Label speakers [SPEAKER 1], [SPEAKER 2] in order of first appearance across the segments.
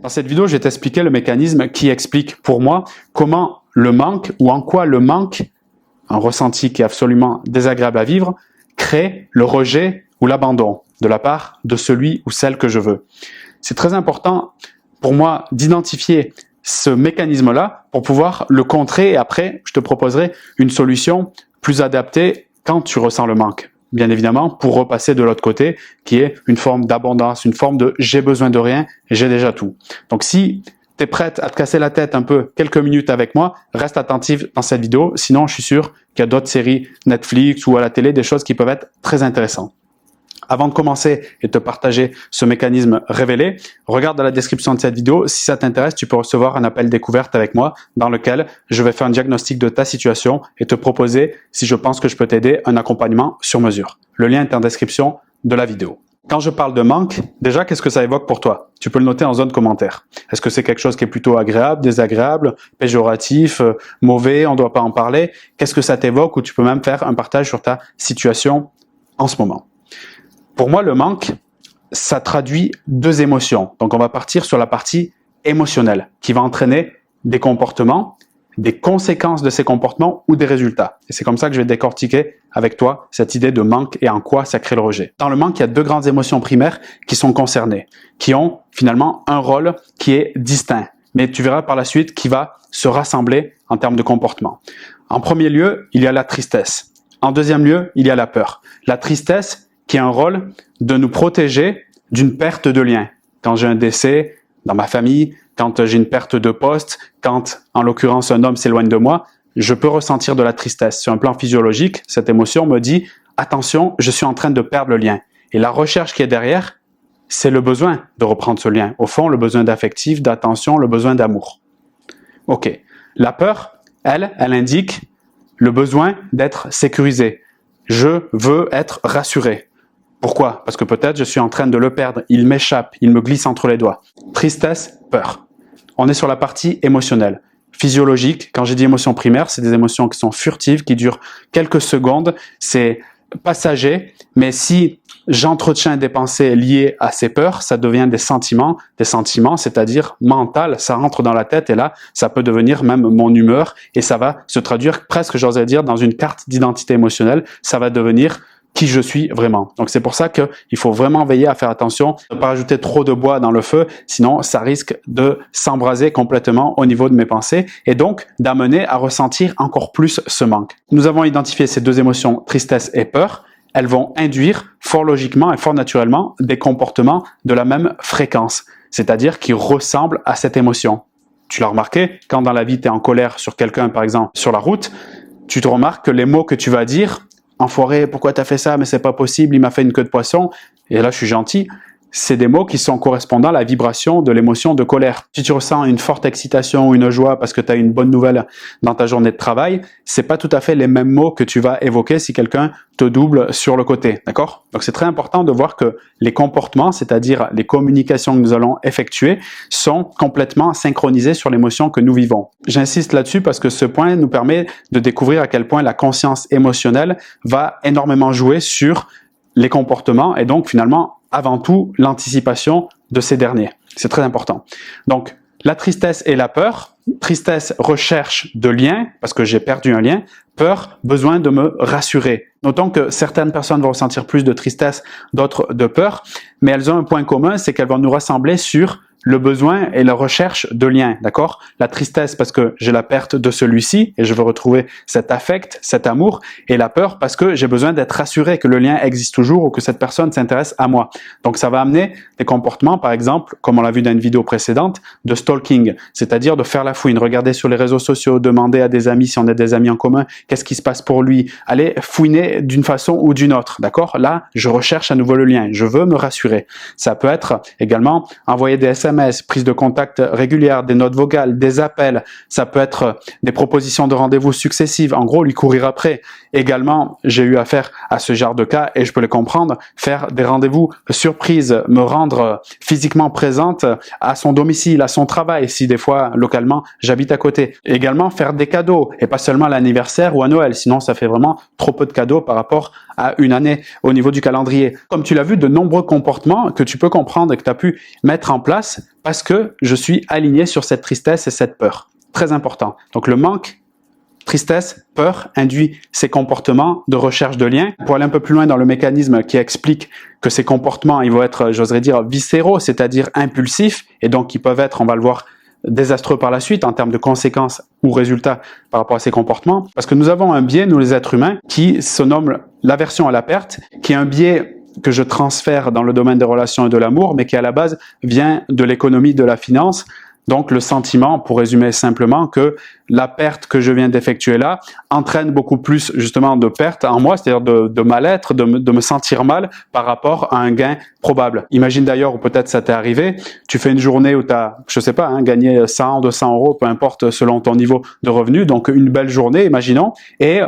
[SPEAKER 1] Dans cette vidéo, je vais t'expliquer le mécanisme qui explique pour moi comment le manque ou en quoi le manque, un ressenti qui est absolument désagréable à vivre, crée le rejet ou l'abandon de la part de celui ou celle que je veux. C'est très important pour moi d'identifier ce mécanisme-là pour pouvoir le contrer et après, je te proposerai une solution plus adaptée quand tu ressens le manque. Bien évidemment, pour repasser de l'autre côté, qui est une forme d'abondance, une forme de « j'ai besoin de rien, j'ai déjà tout ». Donc si tu es prête à te casser la tête un peu quelques minutes avec moi, reste attentive dans cette vidéo, sinon je suis sûr qu'il y a d'autres séries Netflix ou à la télé, des choses qui peuvent être très intéressantes. Avant de commencer et de te partager ce mécanisme révélé, regarde dans la description de cette vidéo. Si ça t'intéresse, tu peux recevoir un appel découverte avec moi dans lequel je vais faire un diagnostic de ta situation et te proposer, si je pense que je peux t'aider, un accompagnement sur mesure. Le lien est en description de la vidéo. Quand je parle de manque, déjà, qu'est-ce que ça évoque pour toi? Tu peux le noter en zone commentaire. Est-ce que c'est quelque chose qui est plutôt agréable, désagréable, péjoratif, mauvais, on ne doit pas en parler? Qu'est-ce que ça t'évoque? Ou tu peux même faire un partage sur ta situation en ce moment. Pour moi, le manque, ça traduit deux émotions. Donc, on va partir sur la partie émotionnelle qui va entraîner des comportements, des conséquences de ces comportements ou des résultats. Et c'est comme ça que je vais décortiquer avec toi cette idée de manque et en quoi ça crée le rejet. Dans le manque, il y a deux grandes émotions primaires qui sont concernées, qui ont finalement un rôle qui est distinct. Mais tu verras par la suite qui va se rassembler en termes de comportement. En premier lieu, il y a la tristesse. En deuxième lieu, il y a la peur. La tristesse qui a un rôle de nous protéger d'une perte de lien. Quand j'ai un décès dans ma famille, quand j'ai une perte de poste, quand, en l'occurrence, un homme s'éloigne de moi, je peux ressentir de la tristesse. Sur un plan physiologique, cette émotion me dit « Attention, je suis en train de perdre le lien ». Et la recherche qui est derrière, c'est le besoin de reprendre ce lien. Au fond, le besoin d'affectif, d'attention, le besoin d'amour. Ok. La peur, elle indique le besoin d'être sécurisé. Je veux être rassuré. Pourquoi? Parce que peut-être je suis en train de le perdre, il m'échappe, il me glisse entre les doigts. Tristesse, peur. On est sur la partie émotionnelle. Physiologique, quand j'ai dit émotions primaires, c'est des émotions qui sont furtives, qui durent quelques secondes, c'est passager, mais si j'entretiens des pensées liées à ces peurs, ça devient des sentiments, c'est-à-dire mental, ça rentre dans la tête et là, ça peut devenir même mon humeur et ça va se traduire presque, j'oserais dire, dans une carte d'identité émotionnelle, ça va devenir qui je suis vraiment. Donc c'est pour ça qu'il faut vraiment veiller à faire attention, de ne pas rajouter trop de bois dans le feu, sinon ça risque de s'embraser complètement au niveau de mes pensées et donc d'amener à ressentir encore plus ce manque. Nous avons identifié ces deux émotions, tristesse et peur. Elles vont induire fort logiquement et fort naturellement des comportements de la même fréquence, c'est-à-dire qui ressemblent à cette émotion. Tu l'as remarqué, quand dans la vie tu es en colère sur quelqu'un, par exemple sur la route, tu te remarques que les mots que tu vas dire, enfoiré, pourquoi t'as fait ça, mais c'est pas possible, il m'a fait une queue de poisson, et là je suis gentil, c'est des mots qui sont correspondants à la vibration de l'émotion de colère. Si tu ressens une forte excitation ou une joie parce que tu as une bonne nouvelle dans ta journée de travail, c'est pas tout à fait les mêmes mots que tu vas évoquer si quelqu'un te double sur le côté, d'accord? Donc c'est très important de voir que les comportements, c'est-à-dire les communications que nous allons effectuer, sont complètement synchronisés sur l'émotion que nous vivons. J'insiste là-dessus parce que ce point nous permet de découvrir à quel point la conscience émotionnelle va énormément jouer sur les comportements et donc finalement avant tout l'anticipation de ces derniers. C'est très important. Donc la tristesse et la peur. Tristesse, recherche de lien, parce que j'ai perdu un lien. Peur, besoin de me rassurer. Notons que certaines personnes vont ressentir plus de tristesse, d'autres de peur, mais elles ont un point commun, c'est qu'elles vont nous rassembler sur le besoin et la recherche de lien, d'accord? La tristesse parce que j'ai la perte de celui-ci et je veux retrouver cet affect, cet amour, et la peur parce que j'ai besoin d'être rassuré que le lien existe toujours ou que cette personne s'intéresse à moi. Donc ça va amener des comportements, par exemple, comme on l'a vu dans une vidéo précédente, de stalking, c'est-à-dire de faire la fouine, regarder sur les réseaux sociaux, demander à des amis si on a des amis en commun, qu'est-ce qui se passe pour lui, aller fouiner d'une façon ou d'une autre, d'accord? Là, je recherche à nouveau le lien, je veux me rassurer. Ça peut être également envoyer des SMS, prise de contact régulière, des notes vocales, des appels, ça peut être des propositions de rendez-vous successives, en gros, lui courir après. Également, j'ai eu affaire à ce genre de cas et je peux le comprendre, faire des rendez-vous surprises, me rendre physiquement présente à son domicile, à son travail, si des fois, localement, j'habite à côté. Également, faire des cadeaux, et pas seulement à l'anniversaire ou à Noël, sinon ça fait vraiment trop peu de cadeaux par rapport à une année au niveau du calendrier. Comme tu l'as vu, de nombreux comportements que tu peux comprendre et que tu as pu mettre en place tristesse parce que je suis aligné sur cette tristesse et cette peur. Très important. Donc le manque, tristesse, peur induit ces comportements de recherche de liens. Pour aller un peu plus loin dans le mécanisme qui explique que ces comportements, ils vont être, j'oserais dire, viscéraux, c'est-à-dire impulsifs, et donc qui peuvent être, on va le voir, désastreux par la suite en termes de conséquences ou résultats par rapport à ces comportements. Parce que nous avons un biais, nous les êtres humains, qui se nomme l'aversion à la perte, qui est un biais que je transfère dans le domaine des relations et de l'amour, mais qui à la base vient de l'économie, de la finance. Donc le sentiment, pour résumer simplement, que la perte que je viens d'effectuer là entraîne beaucoup plus justement de perte en moi, c'est-à-dire de mal-être, de me sentir mal par rapport à un gain probable. Imagine d'ailleurs, ou peut-être ça t'est arrivé, tu fais une journée où tu as, je sais pas, gagné 100, 200 euros, peu importe selon ton niveau de revenu, donc une belle journée, imaginons, et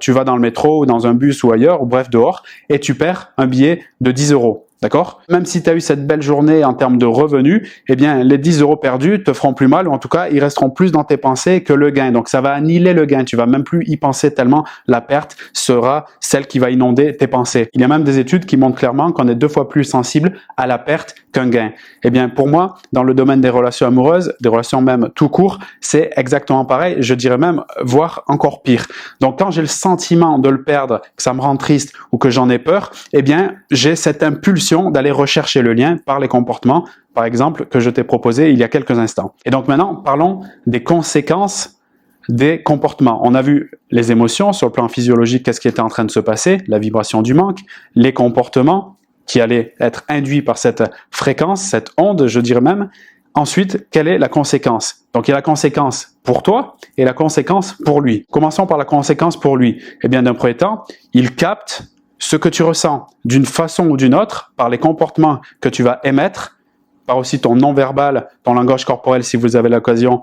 [SPEAKER 1] tu vas dans le métro ou dans un bus ou ailleurs, ou bref dehors, et tu perds un billet de 10 euros. D'accord? Même si tu as eu cette belle journée en termes de revenus, eh bien, les 10 euros perdus te feront plus mal, ou en tout cas, ils resteront plus dans tes pensées que le gain. Donc, ça va annihiler le gain. Tu vas même plus y penser tellement la perte sera celle qui va inonder tes pensées. Il y a même des études qui montrent clairement qu'on est 2 fois plus sensible à la perte qu'un gain. Eh bien, pour moi, dans le domaine des relations amoureuses, des relations même tout court, c'est exactement pareil. Je dirais même, voire encore pire. Donc, quand j'ai le sentiment de le perdre, que ça me rend triste ou que j'en ai peur, eh bien, j'ai cette impulsion d'aller rechercher le lien par les comportements, par exemple, que je t'ai proposé il y a quelques instants. Et donc maintenant, parlons des conséquences des comportements. On a vu les émotions sur le plan physiologique, qu'est-ce qui était en train de se passer, la vibration du manque, les comportements qui allaient être induits par cette fréquence, cette onde, je dirais même. Ensuite, quelle est la conséquence? Donc, il y a la conséquence pour toi et la conséquence pour lui. Commençons par la conséquence pour lui. Eh bien, d'un premier temps, il capte ce que tu ressens d'une façon ou d'une autre par les comportements que tu vas émettre, par aussi ton non-verbal, ton langage corporel si vous avez l'occasion,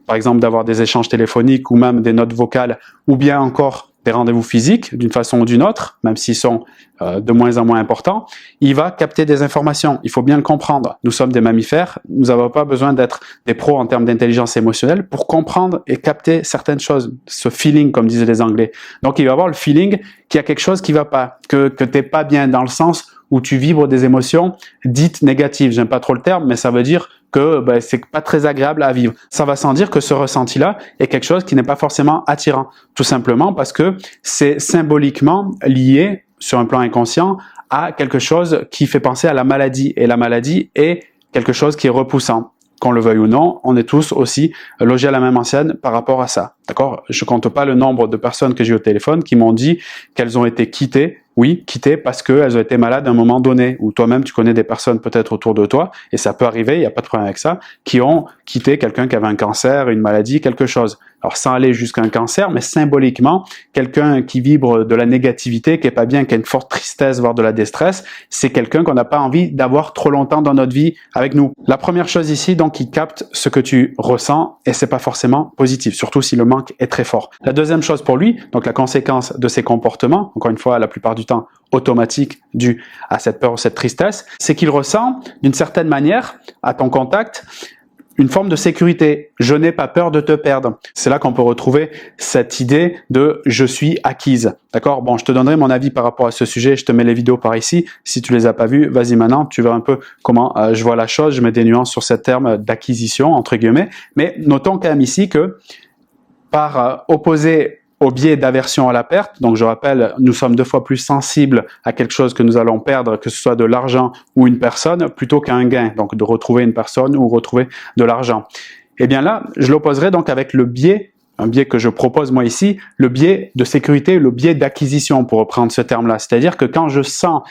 [SPEAKER 1] par exemple, d'avoir des échanges téléphoniques ou même des notes vocales, ou bien encore des rendez-vous physiques d'une façon ou d'une autre, même s'ils sont de moins en moins importants, il va capter des informations. Il faut bien le comprendre. Nous sommes des mammifères, nous n'avons pas besoin d'être des pros en termes d'intelligence émotionnelle pour comprendre et capter certaines choses, ce feeling comme disaient les Anglais. Donc il va avoir le feeling qu'il y a quelque chose qui va pas, que t'es pas bien dans le sens où tu vibres des émotions dites négatives. J'aime pas trop le terme, mais ça veut dire que c'est pas très agréable à vivre. Ça va sans dire que ce ressenti-là est quelque chose qui n'est pas forcément attirant, tout simplement parce que c'est symboliquement lié sur un plan inconscient à quelque chose qui fait penser à la maladie. Et la maladie est quelque chose qui est repoussant. Qu'on le veuille ou non, on est tous aussi logés à la même enseigne par rapport à ça. D'accord? Je compte pas le nombre de personnes que j'ai eu au téléphone qui m'ont dit qu'elles ont été quittées. Oui, quittées parce qu'elles ont été malades à un moment donné, ou toi-même tu connais des personnes peut-être autour de toi, et ça peut arriver, il n'y a pas de problème avec ça, qui ont quitté quelqu'un qui avait un cancer, une maladie, quelque chose. Alors sans aller jusqu'à un cancer, mais symboliquement, quelqu'un qui vibre de la négativité, qui est pas bien, qui a une forte tristesse, voire de la détresse, c'est quelqu'un qu'on n'a pas envie d'avoir trop longtemps dans notre vie avec nous. La première chose ici, donc, il capte ce que tu ressens, et c'est pas forcément positif, surtout si le manque est très fort. La deuxième chose pour lui, donc la conséquence de ses comportements, encore une fois, la plupart du temps automatique dû à cette peur ou cette tristesse, c'est qu'il ressent d'une certaine manière, à ton contact, une forme de sécurité. Je n'ai pas peur de te perdre. C'est là qu'on peut retrouver cette idée de je suis acquise. D'accord? Bon, je te donnerai mon avis par rapport à ce sujet. Je te mets les vidéos par ici. Si tu les as pas vues, vas-y maintenant. Tu verras un peu comment je vois la chose. Je mets des nuances sur ce terme d'acquisition, entre guillemets. Mais notons quand même ici que par opposé au biais d'aversion à la perte, donc je rappelle, nous sommes 2 fois plus sensibles à quelque chose que nous allons perdre, que ce soit de l'argent ou une personne, plutôt qu'à un gain, donc de retrouver une personne ou retrouver de l'argent. Et bien là, je l'opposerai donc avec le biais, un biais que je propose moi ici, le biais de sécurité, le biais d'acquisition pour reprendre ce terme-là. C'est-à-dire que quand je sens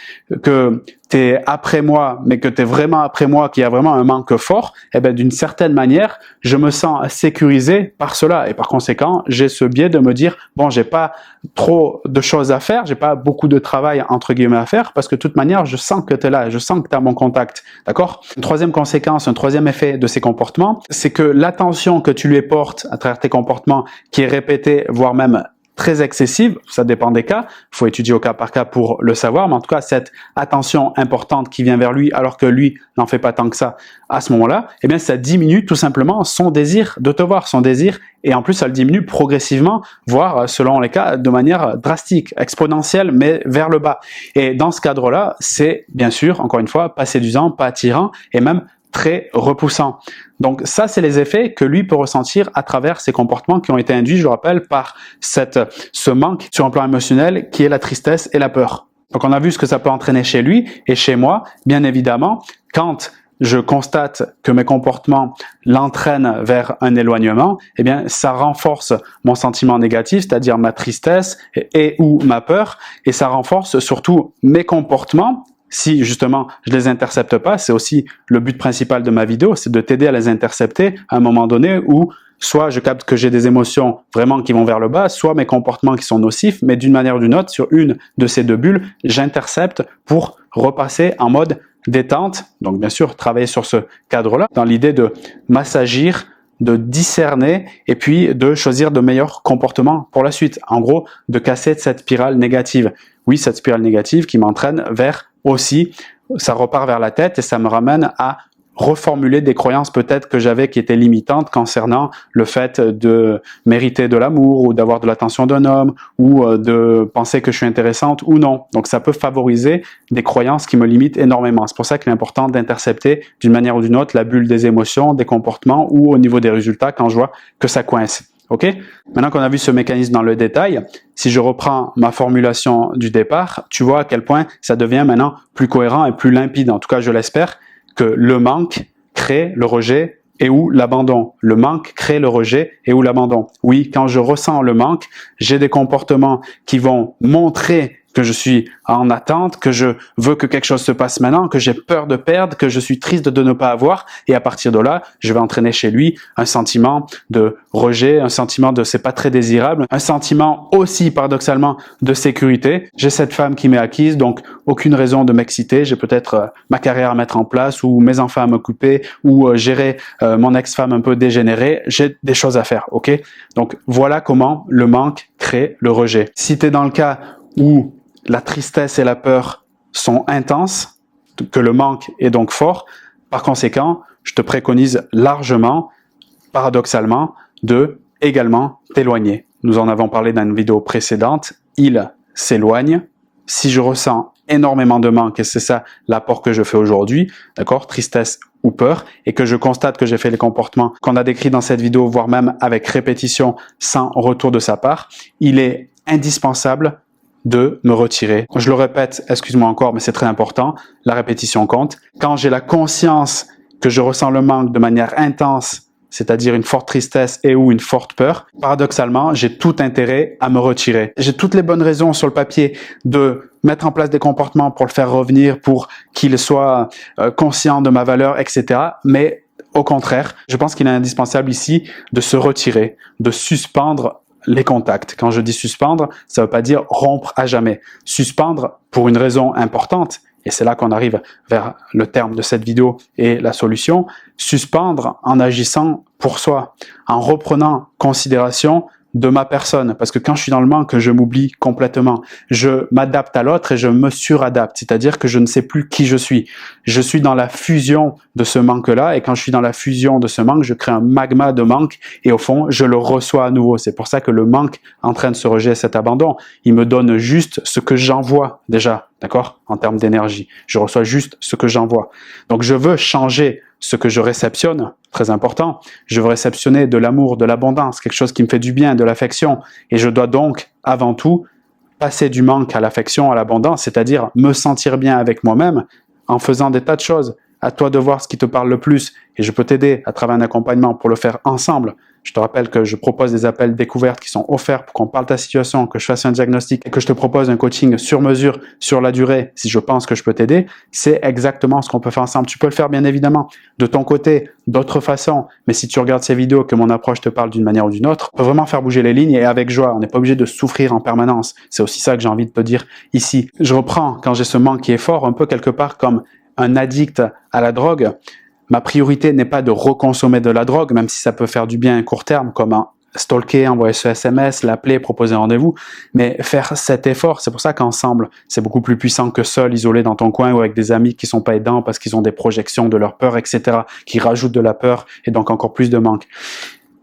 [SPEAKER 1] que tu es après moi, mais que tu es vraiment après moi, qu'il y a vraiment un manque fort, eh ben d'une certaine manière, je me sens sécurisé par cela. Et par conséquent, j'ai ce biais de me dire, bon, j'ai pas trop de choses à faire, j'ai pas beaucoup de travail, entre guillemets, à faire, parce que de toute manière, je sens que tu es là, je sens que tu as mon contact. D'accord? Une troisième conséquence, un troisième effet de ces comportements, c'est que l'attention que tu lui portes à travers tes comportements, qui est répétée, voire même très excessive, ça dépend des cas, il faut étudier au cas par cas pour le savoir, mais en tout cas, cette attention importante qui vient vers lui, alors que lui n'en fait pas tant que ça à ce moment-là, eh bien, ça diminue tout simplement son désir de te voir, son désir, et en plus, ça le diminue progressivement, voire, selon les cas, de manière drastique, exponentielle, mais vers le bas. Et dans ce cadre-là, c'est, bien sûr, encore une fois, pas séduisant, pas attirant, et même très repoussant. Donc ça, c'est les effets que lui peut ressentir à travers ces comportements qui ont été induits, je le rappelle, par ce manque sur un plan émotionnel qui est la tristesse et la peur. Donc on a vu ce que ça peut entraîner chez lui et chez moi. Bien évidemment, quand je constate que mes comportements l'entraînent vers un éloignement, eh bien, ça renforce mon sentiment négatif, c'est-à-dire ma tristesse et ou ma peur, et ça renforce surtout mes comportements. Si justement je les intercepte pas, c'est aussi le but principal de ma vidéo, c'est de t'aider à les intercepter à un moment donné où soit je capte que j'ai des émotions vraiment qui vont vers le bas, soit mes comportements qui sont nocifs, mais d'une manière ou d'une autre, sur une de ces deux bulles, j'intercepte pour repasser en mode détente. Donc bien sûr, travailler sur ce cadre-là, dans l'idée de m'assagir, de discerner et puis de choisir de meilleurs comportements pour la suite. En gros, de casser cette spirale négative. Oui, cette spirale négative qui m'entraîne vers aussi, ça repart vers la tête et ça me ramène à reformuler des croyances peut-être que j'avais qui étaient limitantes concernant le fait de mériter de l'amour ou d'avoir de l'attention d'un homme ou de penser que je suis intéressante ou non. Donc ça peut favoriser des croyances qui me limitent énormément. C'est pour ça qu'il est important d'intercepter d'une manière ou d'une autre la bulle des émotions, des comportements ou au niveau des résultats quand je vois que ça coince. Ok? Maintenant qu'on a vu ce mécanisme dans le détail, si je reprends ma formulation du départ, tu vois à quel point ça devient maintenant plus cohérent et plus limpide. En tout cas, je l'espère, que le manque crée le rejet et ou l'abandon. Le manque crée le rejet et ou l'abandon. Oui, quand je ressens le manque, j'ai des comportements qui vont montrer que je suis en attente, que je veux que quelque chose se passe maintenant, que j'ai peur de perdre, que je suis triste de ne pas avoir, et à partir de là, je vais entraîner chez lui un sentiment de rejet, un sentiment de c'est pas très désirable, un sentiment aussi paradoxalement de sécurité. J'ai cette femme qui m'est acquise, donc aucune raison de m'exciter, j'ai peut-être ma carrière à mettre en place, ou mes enfants à m'occuper, ou gérer mon ex-femme un peu dégénérée, j'ai des choses à faire, ok? Donc voilà comment le manque crée le rejet. Si tu es dans le cas où la tristesse et la peur sont intenses, que le manque est donc fort, par conséquent, je te préconise largement, paradoxalement, de également t'éloigner. Nous en avons parlé dans une vidéo précédente, il s'éloigne. Si je ressens énormément de manque, et c'est ça l'apport que je fais aujourd'hui, d'accord, tristesse ou peur, et que je constate que j'ai fait les comportements qu'on a décrits dans cette vidéo, voire même avec répétition sans retour de sa part, il est indispensable de me retirer. Je le répète, excuse-moi encore, mais c'est très important, la répétition compte. Quand j'ai la conscience que je ressens le manque de manière intense, c'est-à-dire une forte tristesse et ou une forte peur, paradoxalement, j'ai tout intérêt à me retirer. J'ai toutes les bonnes raisons sur le papier de mettre en place des comportements pour le faire revenir, pour qu'il soit conscient de ma valeur, etc. Mais au contraire, je pense qu'il est indispensable ici de se retirer, de suspendre les contacts. Quand je dis suspendre, ça ne veut pas dire rompre à jamais. Suspendre pour une raison importante, et c'est là qu'on arrive vers le terme de cette vidéo et la solution, suspendre en agissant pour soi, en reprenant considération de ma personne, parce que quand je suis dans le manque, je m'oublie complètement. Je m'adapte à l'autre et je me suradapte, c'est-à-dire que je ne sais plus qui je suis. Je suis dans la fusion de ce manque-là, et quand je suis dans la fusion de ce manque, je crée un magma de manque, et au fond, je le reçois à nouveau. C'est pour ça que le manque entraîne ce rejet, cet abandon. Il me donne juste ce que j'envoie déjà, d'accord, en termes d'énergie. Je reçois juste ce que j'envoie. Donc je veux changer ce que je réceptionne, très important. Je veux réceptionner de l'amour, de l'abondance, quelque chose qui me fait du bien, de l'affection. Et je dois donc, avant tout, passer du manque à l'affection, à l'abondance, c'est-à-dire me sentir bien avec moi-même en faisant des tas de choses. À toi de voir ce qui te parle le plus et je peux t'aider à travers un accompagnement pour le faire ensemble. Je te rappelle que je propose des appels découvertes qui sont offerts pour qu'on parle de ta situation, que je fasse un diagnostic et que je te propose un coaching sur mesure, sur la durée, si je pense que je peux t'aider. C'est exactement ce qu'on peut faire ensemble. Tu peux le faire bien évidemment de ton côté, d'autres façons, mais si tu regardes ces vidéos, que mon approche te parle d'une manière ou d'une autre, on peut vraiment faire bouger les lignes et avec joie. On n'est pas obligé de souffrir en permanence. C'est aussi ça que j'ai envie de te dire ici. Je reprends quand j'ai ce manque qui est fort, un peu quelque part comme un addict à la drogue. Ma priorité n'est pas de reconsommer de la drogue, même si ça peut faire du bien à court terme, comme un stalker, envoyer ce SMS, l'appeler, proposer un rendez-vous, mais faire cet effort, c'est pour ça qu'ensemble, c'est beaucoup plus puissant que seul, isolé dans ton coin ou avec des amis qui sont pas aidants parce qu'ils ont des projections de leur peur, etc., qui rajoutent de la peur et donc encore plus de manque.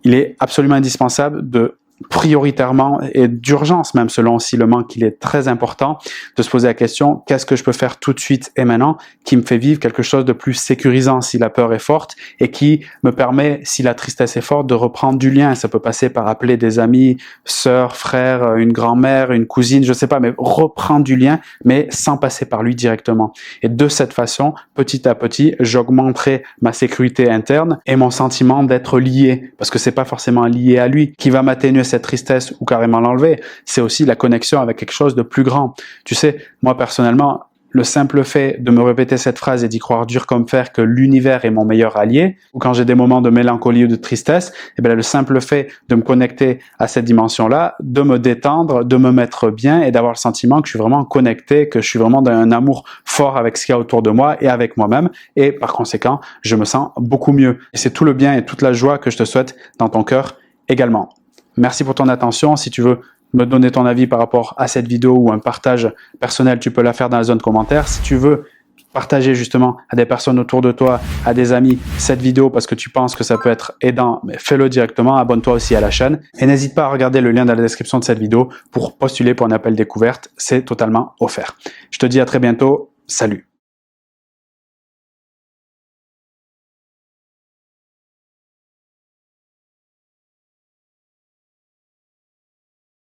[SPEAKER 1] Il est absolument indispensable de prioritairement et d'urgence même selon si le manque il est très important, de se poser la question qu'est-ce que je peux faire tout de suite et maintenant qui me fait vivre quelque chose de plus sécurisant si la peur est forte et qui me permet, si la tristesse est forte, de reprendre du lien. Ça peut passer par appeler des amis, sœurs, frères, une grand-mère, une cousine, je sais pas, mais reprendre du lien, mais sans passer par lui directement. Et de cette façon, petit à petit, j'augmenterai ma sécurité interne et mon sentiment d'être lié, parce que c'est pas forcément lié à lui qui va m'atténuer cette tristesse ou carrément l'enlever, c'est aussi la connexion avec quelque chose de plus grand. Tu sais, moi personnellement, le simple fait de me répéter cette phrase et d'y croire dur comme fer que l'univers est mon meilleur allié, ou quand j'ai des moments de mélancolie ou de tristesse, eh bien le simple fait de me connecter à cette dimension-là, de me détendre, de me mettre bien et d'avoir le sentiment que je suis vraiment connecté, que je suis vraiment dans un amour fort avec ce qu'il y a autour de moi et avec moi-même, et par conséquent, je me sens beaucoup mieux. Et c'est tout le bien et toute la joie que je te souhaite dans ton cœur également. Merci pour ton attention. Si tu veux me donner ton avis par rapport à cette vidéo ou un partage personnel, tu peux la faire dans la zone commentaire. Si tu veux partager justement à des personnes autour de toi, à des amis, cette vidéo parce que tu penses que ça peut être aidant, fais-le directement. Abonne-toi aussi à la chaîne et n'hésite pas à regarder le lien dans la description de cette vidéo pour postuler pour un appel découverte. C'est totalement offert. Je te dis à très bientôt. Salut!